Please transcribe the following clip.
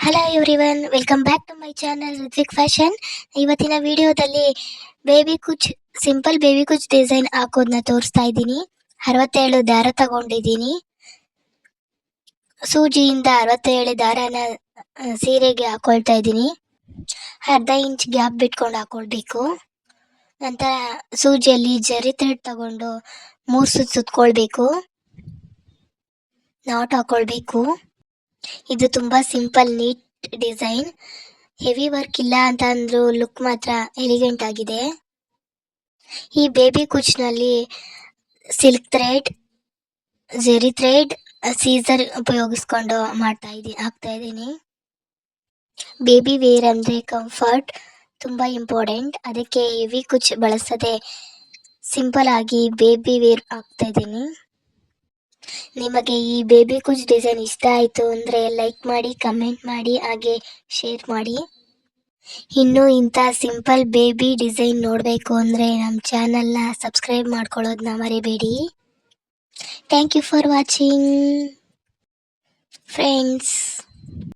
Hello everyone, welcome back to my channel Ritvik fashion. ಇವತ್ತಿನ ವಿಡಿಯೋದಲ್ಲಿ baby ಕುಚ್ ಸಿಂಪಲ್ ಬೇಬಿ ಕುಚ್ ಡಿಸೈನ್ ಹಾಕೋದನ್ನ ತೋರಿಸ್ತಾ ಇದ್ದೀನಿ. 67 ದಾರ ತಗೊಂಡಿದ್ದೀನಿ. ಸೂಜಿಯಿಂದ 67 ದಾರನ ಸೀರೆಗೆ ಹಾಕೊಳ್ತಾ ಇದ್ದೀನಿ. ಅರ್ಧ ಇಂಚ್ ಗ್ಯಾಪ್ ಬಿಟ್ಕೊಂಡು ಹಾಕೊಳ್ಬೇಕು. ನಂತರ ಸೂಜಿಯಲ್ಲಿ ಜರಿ ಥ್ರೆಡ್ ತಗೊಂಡು 3 ಸುತ್ತು ಸುತ್ಕೊಳ್ಬೇಕು. ನಾಟ್ ಹಾಕೊಳ್ಬೇಕು. ಇದು ತುಂಬಾ simple neat design. Heavy work ಇಲ್ಲ ಅಂತ ಅಂದ್ರೂ ಲುಕ್ ಮಾತ್ರ ಎಲಿಗೆಂಟ್ ಆಗಿದೆ. ಈ ಬೇಬಿ ಕುಚ್ನಲ್ಲಿ silk thread, zari thread, scissor ಉಪಯೋಗಿಸ್ಕೊಂಡು ಹಾಕ್ತಾ ಇದ್ದೀನಿ. ಬೇಬಿ ವೇರ್ ಅಂದರೆ ಕಂಫರ್ಟ್ ತುಂಬ ಇಂಪಾರ್ಟೆಂಟ್. ಅದಕ್ಕೆ ಹೆವಿ ಕುಚ್ ಬಳಸದೆ ಸಿಂಪಲ್ ಆಗಿ ಬೇಬಿ ವೇರ್ ಹಾಕ್ತಾ ಇದ್ದೀನಿ. ನಿಮಗೆ ಈ ಬೇಬಿ ಕುಚ್ ಡಿಸೈನ್ ಇಷ್ಟ ಆಯಿತು ಅಂದರೆ ಲೈಕ್ ಮಾಡಿ, ಕಮೆಂಟ್ ಮಾಡಿ, ಹಾಗೆ ಶೇರ್ ಮಾಡಿ. ಇನ್ನು ಇಂಥ ಸಿಂಪಲ್ ಬೇಬಿ ಡಿಸೈನ್ ನೋಡಬೇಕು ಅಂದರೆ ನಮ್ಮ ಚಾನಲ್ನ ಸಬ್ಸ್ಕ್ರೈಬ್ ಮಾಡ್ಕೊಳ್ಳೋದನ್ನ ಮರಿಬೇಡಿ. Thank you for watching friends.